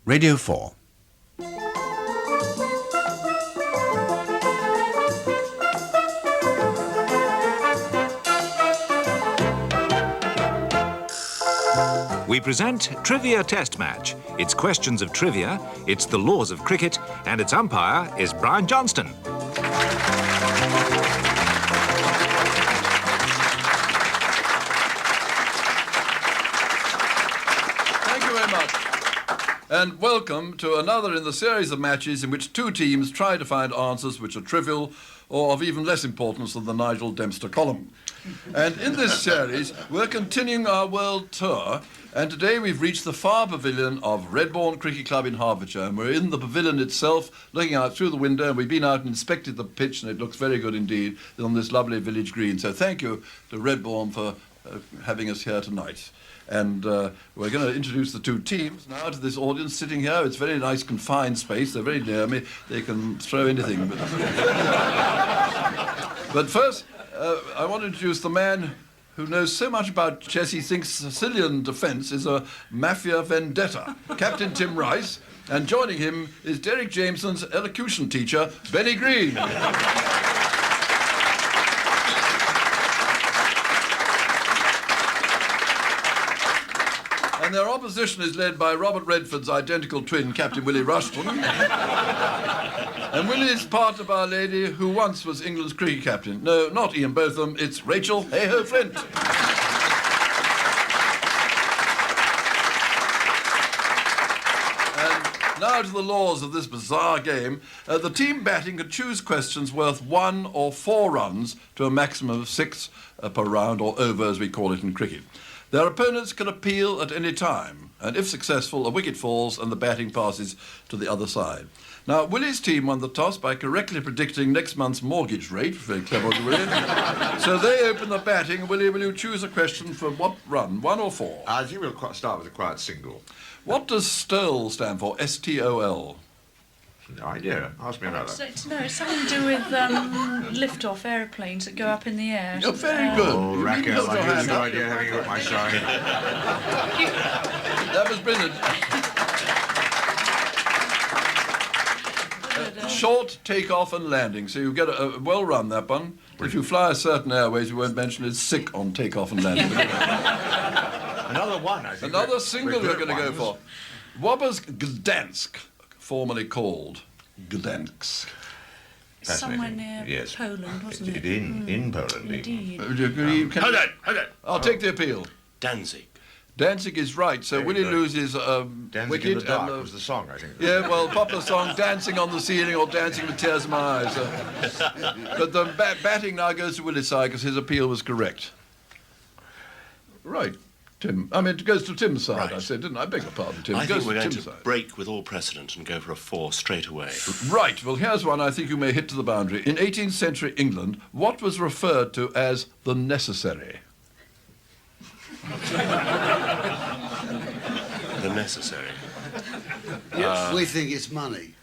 Radio 4. We present Trivia Test Match. It's questions of trivia, it's the laws of cricket, and its umpire is Brian Johnston. Thank you very much. And welcome to another in the series of matches in which two teams try to find answers which are trivial or of even less importance than the Nigel Dempster column. And in this series, we're continuing our world tour, and today we've reached the far pavilion of Redbourn Cricket Club in Hertfordshire, and we're in the pavilion itself, looking out through the window, and we've been out and inspected the pitch, and it looks very good indeed on this lovely village green. So thank you to Redbourn for having us here tonight. And we're going to introduce the two teams now to this audience sitting here. It's a very nice confined space. They're very near me. They can throw anything. But first, I want to introduce the man who knows so much about chess he thinks Sicilian defence is a mafia vendetta, Captain Tim Rice, and joining him is Derek Jameson's elocution teacher, Benny Green. And their opposition is led by Robert Redford's identical twin, Captain Willie Rushton. And Willie is part of Our Lady, who once was England's cricket captain. No, not Ian Botham, it's Rachel Heyhoe-Flint. And now to the laws of this bizarre game. The team batting can choose questions worth 1 or 4 runs to a maximum of 6 per round, or over as we call it in cricket. Their opponents can appeal at any time, and if successful, a wicket falls and the batting passes to the other side. Now, Willie's team won the toss by correctly predicting next month's mortgage rate. Very clever of Willie. So they open the batting. Willie, will you choose a question for what run, 1 or 4? I think we'll start with a quiet single. What does STOL stand for, S-T-O-L? No idea. Ask me about that. No, it's something to do with lift-off aeroplanes that go up in the air. You're very good. Oh, Raquel, I have no idea having you at my side. That was brilliant. Short take-off and landing, so you get a well-run, that one. If you fly a certain airways, you won't mention it's sick on take-off and landing. Another one, I think. Another single you're going to go for. What was Gdansk formerly called? Gdansk. Somewhere near Yes. Poland, wasn't it? In Poland. Indeed. Would you agree? Hold on. I'll take the appeal. Danzig. Danzig is right, so Very Willie good. loses Dancing wicket. in the Dark and, was the song, I think. yeah, well, popular song, Dancing on the Ceiling or Dancing with Tears in My Eyes. But the batting now goes to Willie's side because his appeal was correct. Right, Tim. I mean, it goes to Tim's side, Right. I said, didn't I? I beg your pardon, Tim. I It think goes we're going Tim's to side. break with all precedent and go for a 4 straight away. Right, well, here's one I think you may hit to the boundary. In 18th century England, what was referred to as the necessary? The necessary. We think it's money.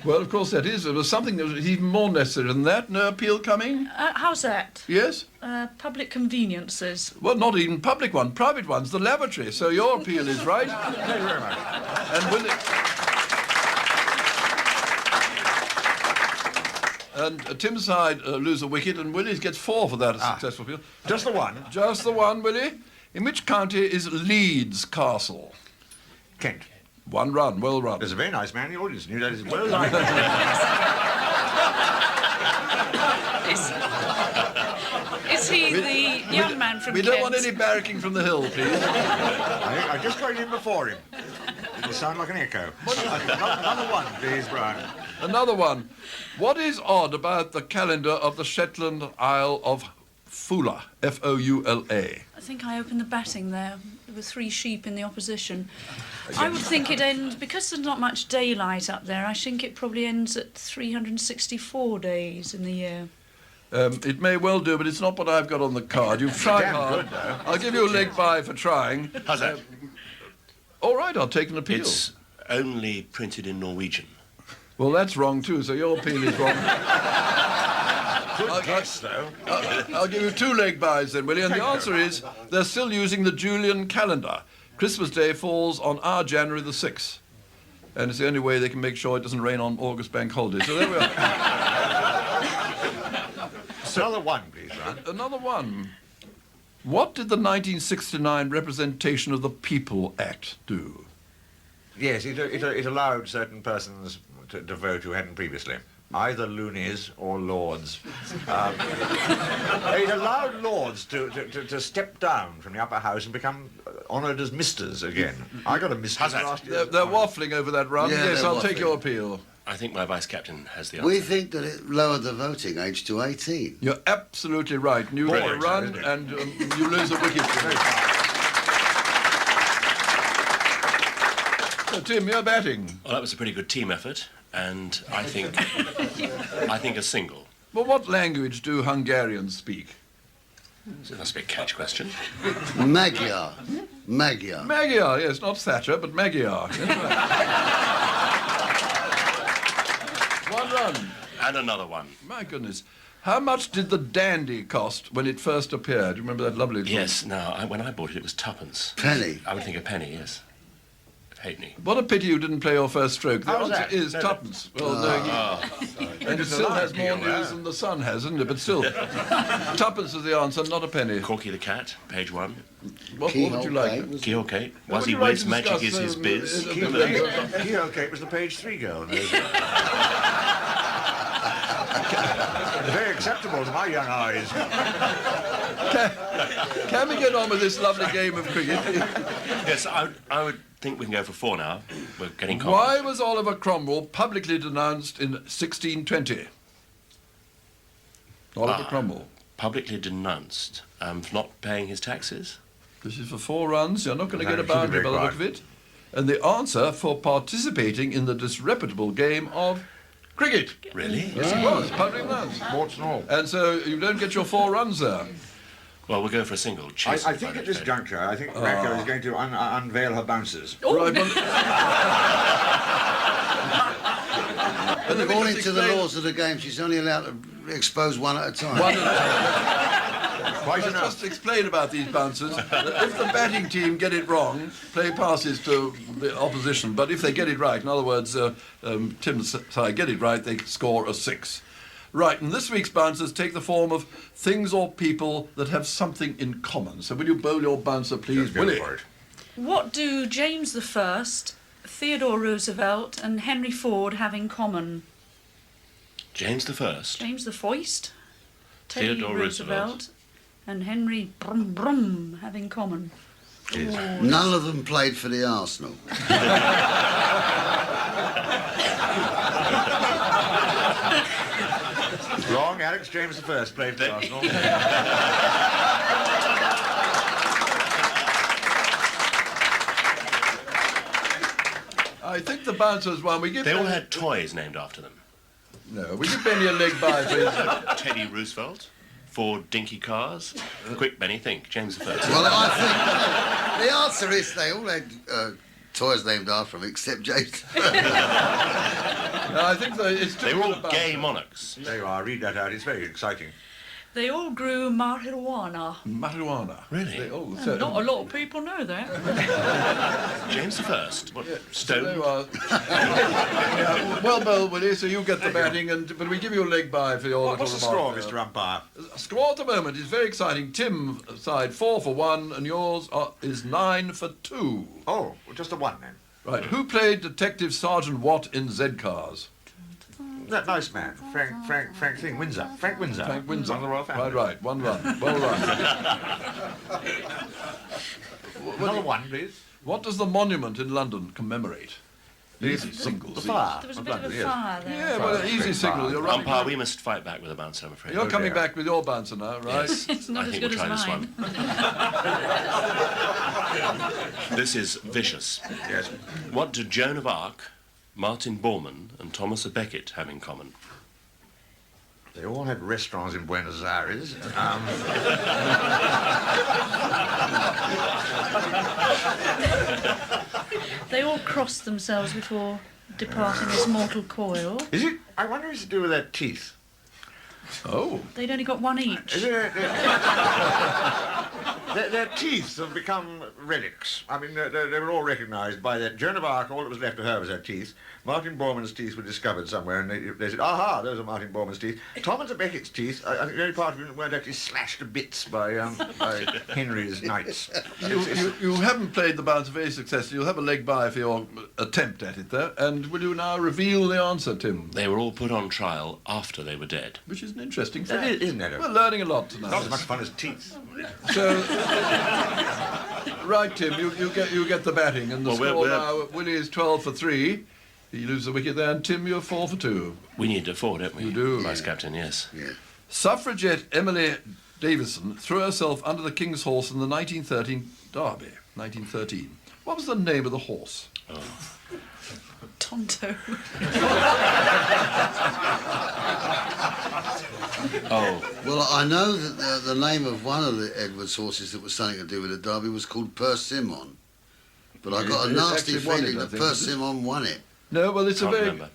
Well, of course that is. There was something that was even more necessary than that. No appeal coming? How's that? Yes? Public conveniences. Well, not even public one, private ones, the lavatory. So your appeal is right. Thank you very much. And Willie... And Tim's side lose a wicket, and Willie's gets 4 for that, a successful appeal. Just the one. Just the one, Willie. In which county is Leeds Castle? Kent. 1 run, well run. There's a very nice man in the audience. And you know, well liked. Is he the young man from We Kent? don't want any barracking from the hill, please. I just got in before him. It'll sound like an echo. Another one, please, Brian. Another one. What is odd about the calendar of the Shetland Isle of Foula? F-O-U-L-A. I think I opened the batting there. There were 3 sheep in the opposition. I would think it ends, because there's not much daylight up there, I think it probably ends at 364 days in the year. It may well do, but it's not what I've got on the card. You've tried Damn hard. good, though. I'll give you a leg by for trying. How's that? All right, I'll take an appeal. It's only printed in Norwegian. Well, that's wrong too, so your appeal is wrong. Good guess, though. I'll give you 2 leg buys then, Willie, and the answer is they're still using the Julian calendar. Christmas Day falls on our January the 6th. and it's the only way they can make sure it doesn't rain on August bank holiday. So there we are. Another one, please, Brian. Another one. What did the 1969 Representation of the People Act do? Yes, it allowed certain persons to vote who hadn't previously. Either loonies or lords. It allowed lords to step down from the upper house and become honoured as misters again. I got a mister last year. They're waffling over that run. Yeah, Yes, they're I'll take waffling. your appeal. I think my vice-captain has the answer. We think that it lowered the voting age to 18. You're absolutely right. You get a Brilliant, run isn't it? and you lose a wicket. So, Tim, you're batting. Well, that was a pretty good team effort, and I think a single. Well, what language do Hungarians speak? So it must be a catch question. Magyar. Magyar. Magyar, yes, not Thatcher, but Magyar. Yes, right. One run. And another one. My goodness. How much did the dandy cost when it first appeared? Do you remember that lovely little... Yes, no, when I bought it, it was tuppence. Penny. I would think a penny, yes. Halfpenny. What a pity you didn't play your first stroke. The How's answer that? is No, tuppence. Well, no, and it still has more news than the Sun has, isn't it? But still, tuppence is the answer, not a penny. Corky the cat, page 1. What would you like? Keyhole Kate. What Was would he you like whiz, to magic discuss, is his biz. Heyhoe Kate was the page 3 girl. Very acceptable to my young eyes. Can we get on with this lovely game of cricket? Yes, I would think we can go for 4 now. We're getting cold. Why was Oliver Cromwell publicly denounced in 1620? Oliver Cromwell. Publicly denounced for not paying his taxes? This is for 4 runs. You're not going to No, get a it should be boundary by very the look of it. And the answer for participating in the disreputable game of cricket. Really? Yes, it was. Public denounced. Sports and all. And so you don't get your 4 runs there. Well, we'll go for a single. I Chastened think by at this that. juncture, I think Racco is going to unveil her bouncers. Right, well, and let me According just to the explain- laws of the game, she's only allowed to expose one at a time. One at a time. Quite Let's enough. just explain about these bouncers. If the batting team get it wrong, play passes to the opposition. But if they get it right, in other words, Tim's side get it right, they score a 6. Right, and this week's bouncers take the form of things or people that have something in common. So will you bowl your bouncer, please, Just go Willie? for it. What do James I, Theodore Roosevelt and Henry Ford have in common? James the First. James the Foist, Teddy Theodore Roosevelt and Henry Brum Brum have in common? None of them played for the Arsenal. Wrong, Alex. James I played for Arsenal. I think the bouncers won. We give They all Benny- had toys named after them. No, we give Benny a leg by, please. Teddy Roosevelt, 4 dinky cars. Quick, Benny, think. James the First. Well, I think the answer is they all had toys named after them, except James. No, I think it's too They were all good a gay bouncer. monarchs. There you are. Read that out. It's very exciting. They all grew marijuana. Marijuana. Really? They all, And not a lot of people know that. James the First. What, There stone? you are. Yeah, well, bowled, Willie, so you get the batting, but we give you a leg by for your What's the little score, remark Mr. there. Umpire? Score at the moment is very exciting. Tim side 4 for 1, and yours is 9 for 2. Oh, just a 1 then. Right, who played Detective Sergeant Watt in Z-Cars? That nice man, Frank thing, Windsor. Frank Windsor. Frank Windsor. One of the royal family. Right, 1 run. Well run. Another 1, please. What does the monument in London commemorate? Easy signals. The fire. There was a of bit of a London, yes. fire there. Yeah, well, easy Great signal. fire. You're running. Umpire, we must fight back with a bouncer, I'm afraid. You're coming dear. back with your bouncer now, right? Yes, It's not I as think good we'll try as this mine. one. This is vicious. Yes. What do Joan of Arc, Martin Bormann, and Thomas à Becket have in common? They all had restaurants in Buenos Aires. They all crossed themselves before departing this mortal coil. Is it? I wonder if it's to do with their teeth. Oh. They'd only got one each. Is it? Their teeth have become relics. I mean, they were all recognised by that. Joan of Arc, all that was left of her was her teeth. Martin Bormann's teeth were discovered somewhere, and they said, aha, those are Martin Bormann's teeth. Thomas à Becket's teeth, I think the only part of them weren't actually slashed to bits by Henry's knights. You haven't played the bounce very successfully. You'll have a leg by for your attempt at it, though. And will you now reveal the answer, Tim? They were all put on trial after they were dead. Which is an interesting fact. Isn't it? We're learning a lot tonight. Not as much fun as teeth. So, right, Tim, you get the batting, and the score now. Willie is 12 for 3. He loses the wicket there, and Tim, you're 4 for 2. We need a 4, don't we? You do. Vice Captain, yes. Yeah. Suffragette Emily Davison threw herself under the King's horse in the 1913 Derby. 1913. What was the name of the horse? Tonto. Oh, Well, I know that the name of one of the Edwards horses that was something to do with the Derby was called Persimmon. But I got a It nasty actually won it, feeling I that think, isn't it? Persimmon won it. No, well, it's Can't a very, remember.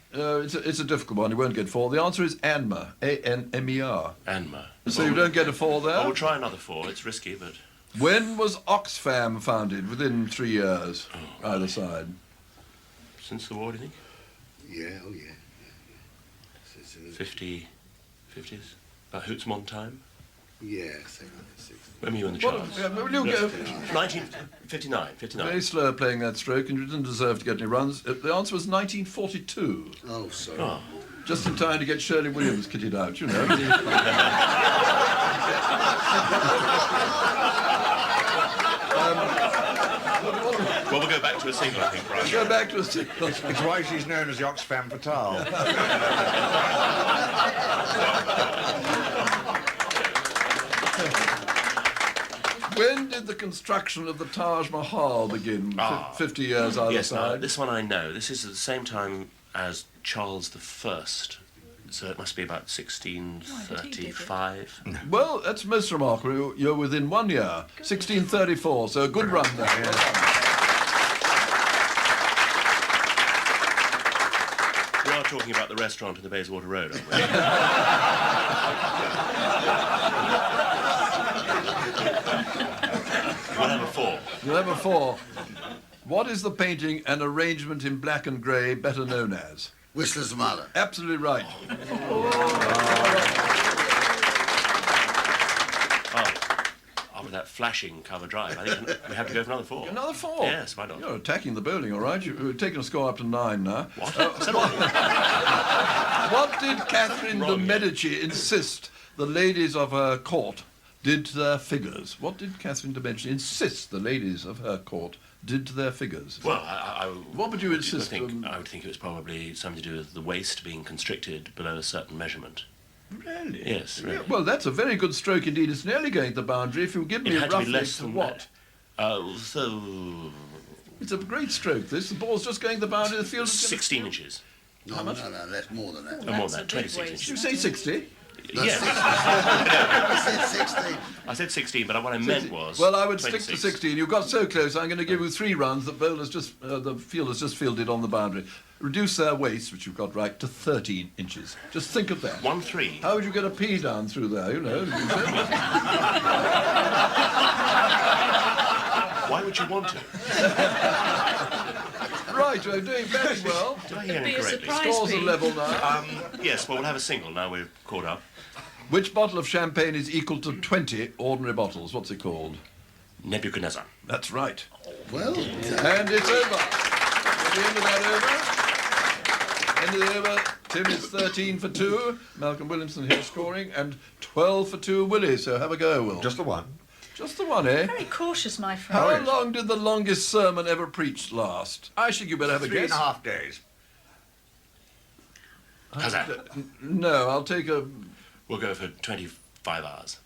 it's a difficult one. You won't get 4. The answer is Anmer, A-N-M-E-R. Anma. So you don't get a 4 there. I will try another 4. It's risky, but When was Oxfam founded? Within 3 years, either side. since the war, do you think? Yeah, oh yeah. 50s? About Hootsmon time? Yeah, I think that's 60. When were you in the What, Charles? will you go? 1959. Very slow playing that stroke, and you didn't deserve to get any runs. The answer was 1942. Oh, sorry. Oh, Just in time to get Shirley Williams kitted out, you know. well, we'll go back to a single, I think, Brian. Go back to a single. It's why she's known as the Oxfam Fatale. When did the construction of the Taj Mahal begin? 50 years either Yes, now, side. this one I know. This is at the same time as Charles I. So it must be about 1635. Well, that's most remarkable. You're within 1 year. 1634, so a good run there. Well done. We are talking about the restaurant in the Bayswater Road, aren't we? We'll have a 4. You'll have a 4. What is the painting and arrangement in black and grey better known as? Whistler's Mother. Absolutely right. After that flashing cover drive, I think we have to go for another 4. Another 4. Yes, why not? You're attacking the bowling, all right. You've taken a score up to 9 now. What? What did Catherine de Medici insist the ladies of her court did to their figures? What did Catherine de Medici insist the ladies of her court did to their figures? Well, What would you insist? I would think it was probably something to do with the waist being constricted below a certain measurement. Really? Yes, really. Yeah, well, that's a very good stroke indeed. It's nearly going to the boundary. If you give me It had to be roughly less to than what? that. So It's a great stroke, this. The ball's just going to the boundary. The field is 16 inches. No, that's more than that. Or more That's than a that, big 26 waist. Did you inches. say 60? Yes, I said 16. I said 16, but what I meant was. Well, I would stick 26. to 16. You got so close. I'm going to give you 3 runs that the fielder's just fielded on the boundary. Reduce their waist, which you've got right, to 13 inches. Just think of that. 1-3. How would you get a pea down through there? You know. Why would you want to? Right, you're doing very well. Did I hear Be a incorrectly? surprise. Scores are Pea. level now. Yes, well, we'll have a single now we're caught up. Which bottle of champagne is equal to 20 ordinary bottles? What's it called? Nebuchadnezzar. That's right. Well, And it's over. At the end of that over. End of the over. Tim is 13 for 2. Malcolm Williamson here scoring. And 12 for 2, Willie. So have a go, Will. Just the one. Just the one, eh? Very cautious, my friend. How long did the longest sermon ever preached last? I think you better have a guess. 3.5 days. How's that? No, I'll take a... We'll go for 25 hours.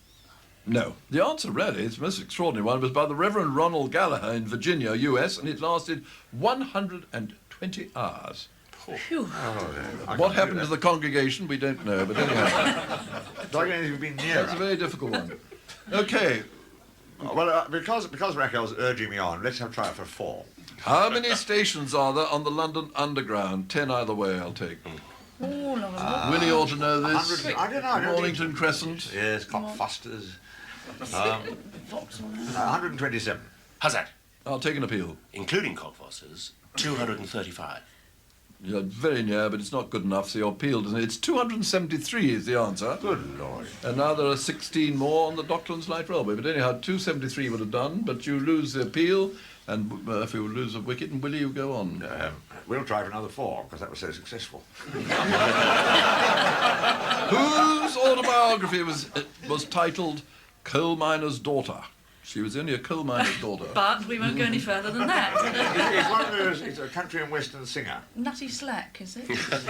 No. The answer, really, it's a most extraordinary one, was by the Reverend Ronald Gallagher in Virginia, US, and it lasted 120 hours. Phew. What happened to the congregation, we don't know, but anyhow, Do I get anything been near? that's a very difficult one. Okay, Well, because Raquel's urging me on, let's try it for 4. how many stations are there on the London Underground? 10 either way, I'll take. All of them. Willie ought to know this. 100. I don't know. I don't Mornington Crescent. Yes, Cockfosters. Vauxhall. 127. How's that? I'll take an appeal. Including cockfosters, 235. You're very near, but it's not good enough, so you're appealed, isn't it? It's 273 is the answer. Good Lord. And now there are 16 more on the Docklands Light Railway. But anyhow, 273 would have done, but you lose the appeal, and if you lose a wicket, and Willie, you go on. We'll try for another 4, because that was so successful. Whose autobiography was titled Coal Miner's Daughter? She was only a coal miner's daughter. But we won't go any further than that. It's one of those, it's a country and western singer. Nutty Slack, is it? Very like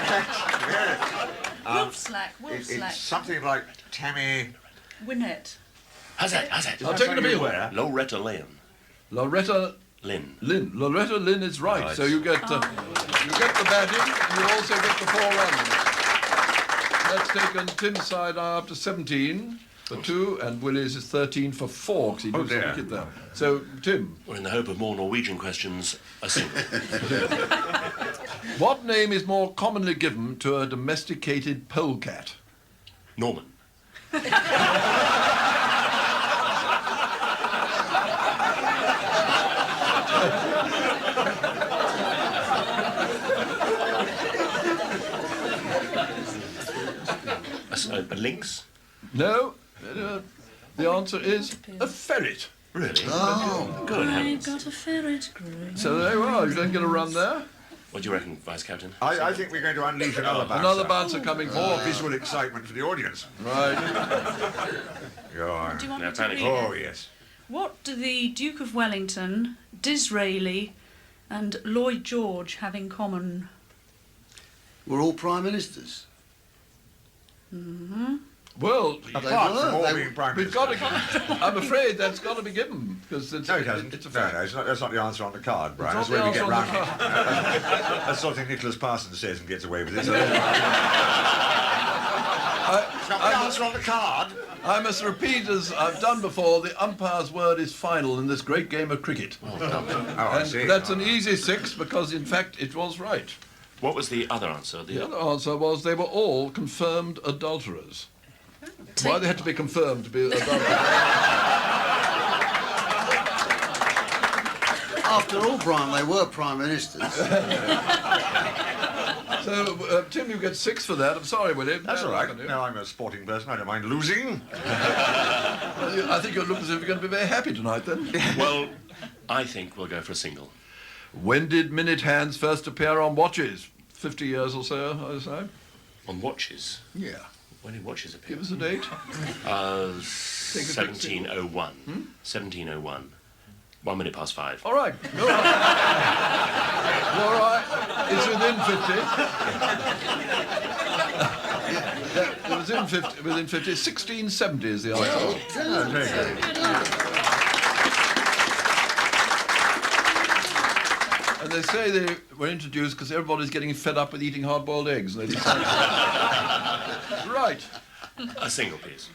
that. Wolf Slack, Wolf Slack. It's something like Tammy... Winnett. How's that? How's that? I'll take an appeal. Loretta Lynn. Loretta Lynn. Lynn. Loretta Lynn is right. Right. So you get the batting, and you also get the 4 runs. That's taken Tim's side now up to 17 for 2, and Willie's is 13 for 4, because he loses a dear. wicket there. So, Tim, Well, in the hope of more Norwegian questions, a single. what name is more commonly given to a domesticated polecat? Norman. A lynx? No, the answer is a ferret. Really? Oh, Good I heavens. got a ferret grey. So there you are. You don't get a run there. What do you reckon, Vice Captain? I think we're going to unleash another bouncer. Another bouncer coming More forward. visual excitement for the audience. Right. Go on. Do you want No me to panic. read Oh, it? yes. What do the Duke of Wellington, Disraeli and Lloyd George have in common? we're all prime ministers. Well, Apart were, from all they being were. prime we've minister. got to. I'm afraid that's got to be given because it's, No, it hasn't. it's a No, fact. no, that's not the answer on the card, Brian. It's That's not where we the get answer on round the it. That's the sort of thing Nicholas Parsons says and gets away with it. It's not the answer on the card. I must repeat, as I've done before, the umpire's word is final in this great game of cricket. Oh, I And see. that's an easy 6 because, in fact, it was right. What was the other answer? The other answer was they were all confirmed adulterers. Why they had to be confirmed to be adulterers? After all, Brian, they were prime ministers. So, Tim, you get 6 for that. I'm sorry, Willie. That's all right. No, I'm a sporting person. I don't mind losing. I think you look as if you're going to be very happy tonight, then. Well, I think we'll go for a single. When did minute hands first appear on watches? 50 years or so, I say. On watches. Yeah. When did watches appear? Give us a date. 1701. 1701. 1 minute past 5. All right. All right. All right. It's within 50. It was within 50. 1670 is the answer. Oh, very good. And they say they were introduced because everybody's getting fed up with eating hard-boiled eggs. And they decided... Right. A single, please.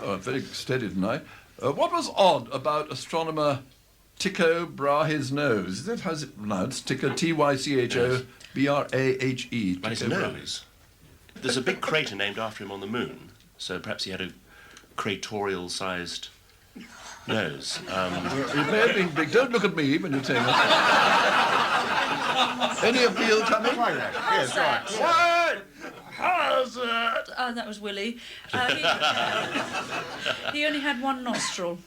Oh, very steady tonight. What was odd about astronomer Tycho Brahe's nose? Is that how it's pronounced? Tycho, T-Y-C-H-O-B-R-A-H-E. But his Tycho Brahe. nose. There's a big crater named after him on the moon, so perhaps he had a cratorial-sized nose. It may have been big. Don't look at me when you're saying that. Any appeal coming? Try that. Yes, right. What? How's that? That was Willie. He only had one nostril.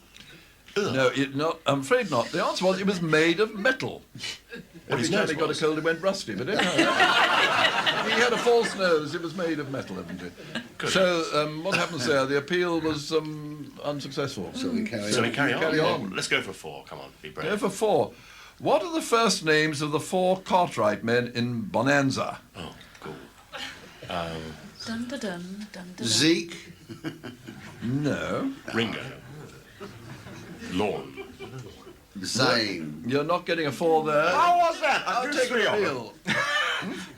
No, I'm afraid not. The answer was it was made of metal. Every his time nose he got a was? cold, it went rusty. But anyhow, he had a false nose. It was made of metal, hadn't it? So what happens there? The appeal was unsuccessful. So we carry So on. we carry on. Carry on. Well, let's go for 4. Come on, be brave. Go for 4. What are the first names of the 4 Cartwright men in Bonanza? Oh, cool. Dun dun dun dun dun. Zeke. No. Ringo. Lawn. Zane. You're not getting a 4 there. How was that? I'll do take 3 an of them. appeal.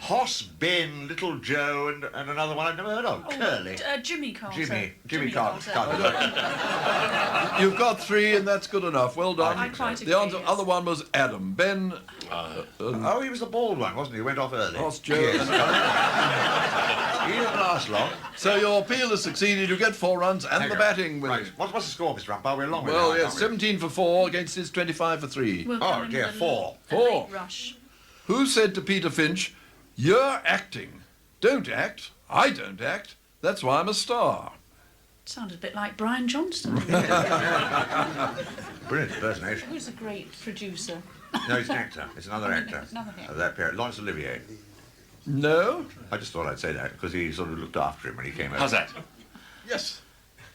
Hoss, Ben, Little Joe, and another one I've never heard of. Curly. Jimmy Carter. Jimmy Carter. You've got 3, and that's good enough. Well done. I quite agree, The yes. other one was Adam. Ben, Oh, he was the bald one, wasn't he? He went off early. Hoss, Joe. Yes. and- He didn't last long. So your appeal has succeeded. You get 4 runs and Thank the you. batting, Willie. Right. What's the score, Mr. Umpire? We're a long way Well, down, yes, aren't we? 17 for 4 against his 25 for 3. We'll Oh, come in dear, with a 4. a 4. late rush. Who said to Peter Finch, "You're acting. Don't act. I don't act. That's why I'm a star." Sounded a bit like Brian Johnston. Brilliant impersonation. Who's a great producer? No, he's an actor. It's another actor Another actor. of that period. Laurence Olivier. No? I just thought I'd say that because he sort of looked after him when he came over. How's that? Yes.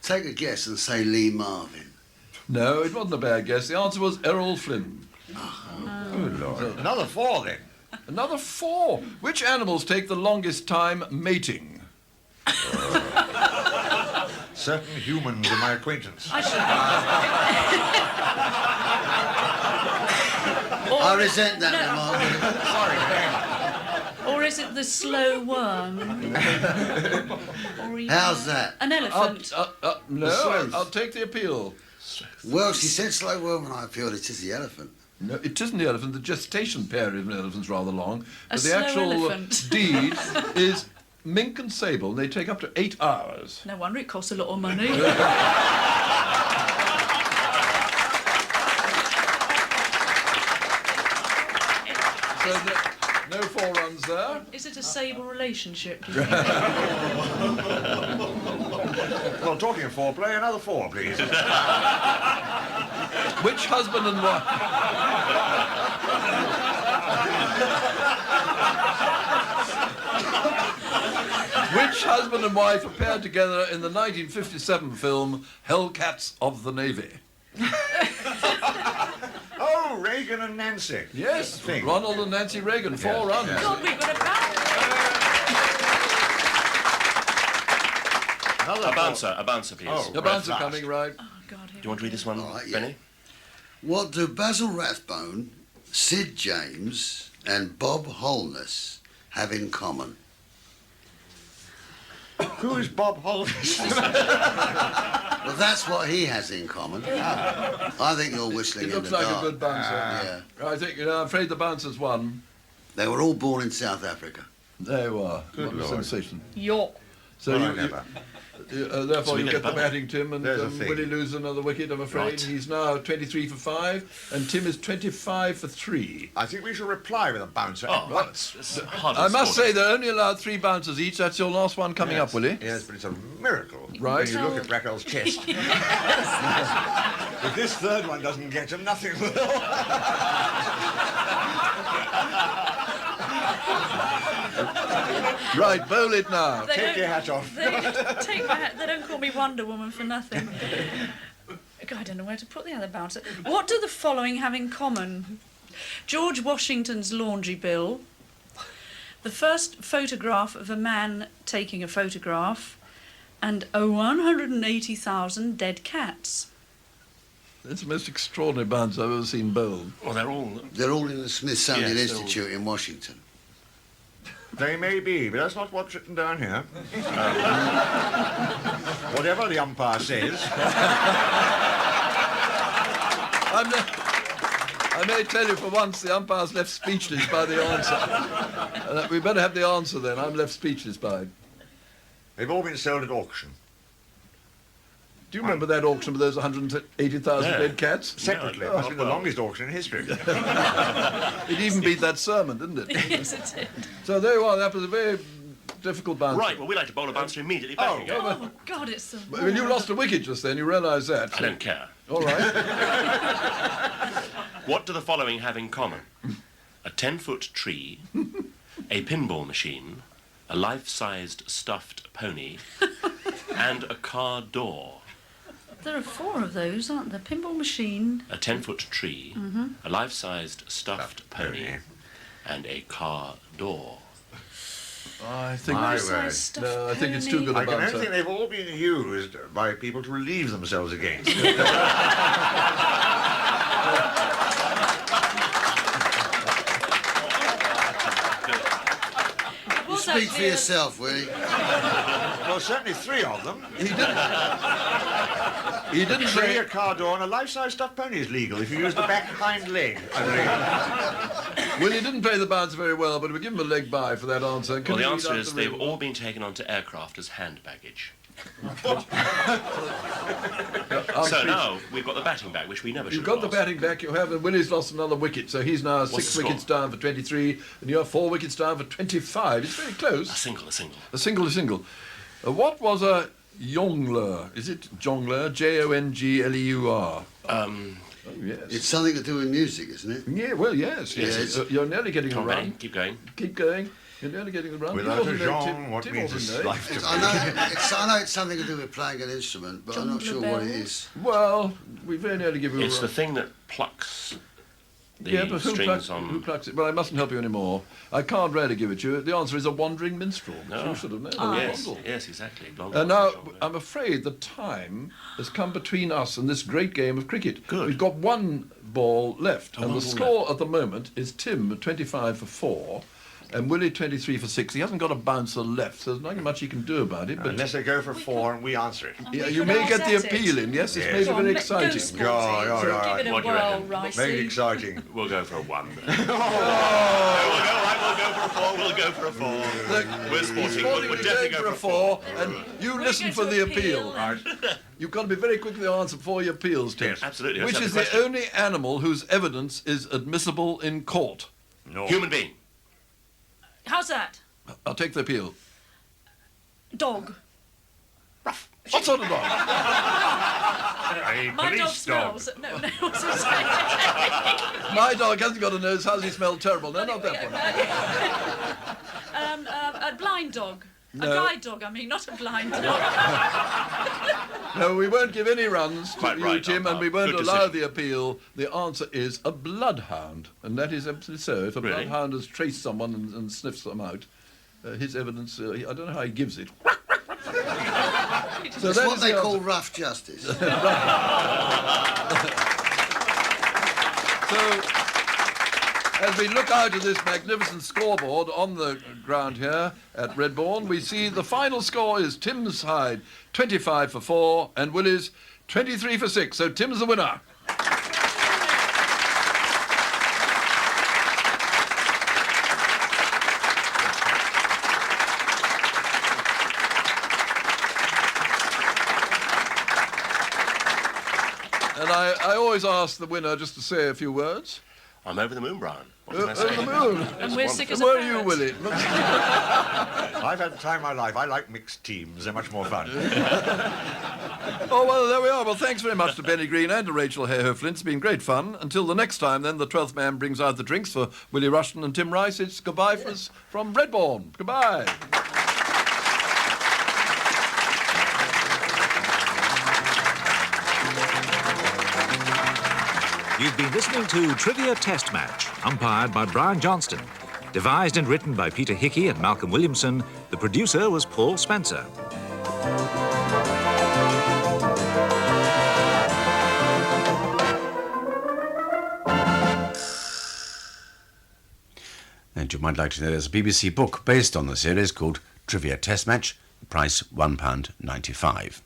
Take a guess and say Lee Marvin. No, it wasn't a bad guess. The answer was Errol Flynn. Good Lord. Another 4 then. Another 4. Which animals take the longest time mating? Certain humans of my acquaintance. I I resent that remark. Or is it the slow worm? Or even How's that? An elephant. No, sloth. I'll take the appeal. Well, she said slow worm and I feel it is the elephant. No, it isn't the elephant. The gestation period of an elephant's rather long. A But the slow actual elephant. deed is mink and sable. And they take up to 8 hours. No wonder it costs a lot of money. So no 4 runs there. Is it a sable relationship? Do you think? Well, talking of foreplay, another 4, please. Which husband and wife? Which husband and wife appeared together in the 1957 film Hellcats of the Navy? Oh, Reagan and Nancy. Yes, Thing. Ronald and Nancy Reagan, 4 Yes, runs. yes. God, we've got a bounce. A bouncer, please. Oh. The bouncer Fast. coming, right? Oh, God. Do you want to read this one, All right, yeah. Benny? What do Basil Rathbone, Sid James, and Bob Holness have in common? Who is Bob Holmes? Well, that's what he has in common. I think you're whistling He in looks the like dark. a good bouncer. Yeah. I think, I'm afraid the bouncer's won. They were all born in South Africa. There you are. Good What a Lord. sensation. York. So Well, I you, never. therefore So we you get get the a bubble. batting, Tim, and There's a thing. Willie loses another wicket, I'm afraid. Right. He's now 23 for 5, and Tim is 25 for 3. I think we shall reply with a bouncer. Oh, it's hard I to must sort. say they're only allowed 3 bouncers each. That's your last one coming up, Willie. Yes, but it's a miracle. Right. When you look at Raquel's chest. If this 3rd one doesn't get him, nothing will. Right, bowl it now. They Take don't- your hat off. They don't call me Wonder Woman for nothing. God, I don't know where to put the other bouncer. What do the following have in common? George Washington's laundry bill, the first photograph of a man taking a photograph, and 180,000 dead cats. That's the most extraordinary bouncer I've ever seen bowled. Well, they're all... They're all in the Smithsonian Yes, they're all- Institute in Washington. They may be, but that's not what's written down here. Whatever the umpire says. I may tell you for once the umpire's left speechless by the answer. We better have the answer then. I'm left speechless by it. They've all been sold at auction. Do you remember that auction with those 180,000 Yeah. dead cats? Separately. It must be the longest auction in history. It even beat that sermon, didn't it? Yes, it did. So there you are. That was a very difficult bouncer. Right, well, we like to bowl a bouncer immediately back again. Oh, God, it's the When you lost a wicket just then, you realise that. I don't care. All right. What do the following have in common? A 10-foot tree, a pinball machine, a life-sized stuffed pony, and a car door. There are 4 of those, aren't there? Pinball machine. A 10-foot tree, a life-sized stuffed pony, and a car door. I think. My Life-size word. stuffed No, I think it's too pony. good a I can only bouncer. think they've all been used by people to relieve themselves against. Speak for actually yourself, Willie. Well, certainly 3 of them. He didn't Tree, say... a car door, and a life-size stuffed pony is legal if you use the back hind leg, I believe. Well, he didn't play the bounce very well, but we give him a leg bye for that answer. Can Well, the you read answer out is the they've real- all been taken onto aircraft as hand baggage. So now we've got the batting back, which we never should You've got the have lost. batting back you have, and Willie's lost another wicket, so he's now What's 6 the wickets score? down for 23, and you're 4 wickets down for 25. It's very A close. single. A single. What was a jongleur? Is it jongleur? Jongleur. Oh, yes. It's something to do with music, isn't it? Yeah, well, yes. Yes. You're nearly getting Come the on, run. Benny, keep going. Keep going. You're nearly getting the run. Without You a ought to know, Jean, Tim- what Tim means ought to this know. life to I me? know it's something to do with playing an instrument, but I'm not sure what it is. Well, we very nearly give you a It's the run. thing that plucks the Yeah, but who strings plucks on... it? Well, I mustn't help you anymore. I can't really give it to you. The answer is a wandering minstrel. No. You should have known. Yes, Blondel. yes, exactly. Blondel, And now, Blondel. I'm afraid the time has come between us and this great game of cricket. Good. We've got one ball left, and one the ball score at the moment is Tim 25 for 4, and Willie 23 for 6. He hasn't got a bouncer left, so there's nothing much he can do about it. But Unless they go for 4 and we answer it. yeah, we you could may ask get the at it. appeal in. Yes, it's Yes. maybe Go on, very go exciting. sporty. Yeah. Give it a What do you whirl, reckon? Ricey. Make it exciting. We'll go for a 1. We'll go for a 4. Look, We're he's sporting. sporting, We'll he's definitely going go for a for 4, and you We're listen going for to the appeal. appeal. You've got to be very quick with the answer before your appeals, Tim. Yes, absolutely. Let's Which have is the the question. only animal whose evidence is admissible in court? No. Human being. How's that? I'll take the appeal. Dog. What sort of dog? A My dog police dog. smells. No, what's he saying? My dog hasn't got a nose. How's he smell terrible? No, not that one. A blind dog. No. A guide dog, I mean, not a blind dog. No, we won't give any runs to Quite you, right, Tim, umpire. and we won't Good allow decision. the appeal. The answer is a bloodhound, and that is absolutely so. If a Really? bloodhound has traced someone and sniffs them out, his evidence, I don't know how he gives it. So It's that what is they the call answer. rough justice. So, as we look out at this magnificent scoreboard on the ground here at Redbourn, we see the final score is Tim's side 25 for 4 and Willie's 23 for 6. So Tim's the winner. And I always ask the winner just to say a few words. I'm over the moon, Brian. What can I say? Over the moon. And we're sick as And a where are you, ferret. Willie? I've had the time of my life. I like mixed teams. They're much more fun. Oh, well, there we are. Well, thanks very much to Benny Green and to Rachel Heyhoe-Flint. It's been great fun. Until the next time, then, the 12th man brings out the drinks for Willie Rushton and Tim Rice. It's goodbye for us from Redbourn. Goodbye. You've been listening to Trivia Test Match, umpired by Brian Johnston. Devised and written by Peter Hickey and Malcolm Williamson. The producer was Paul Spencer. And you might like to know there's a BBC book based on the series called Trivia Test Match, the price £1.95.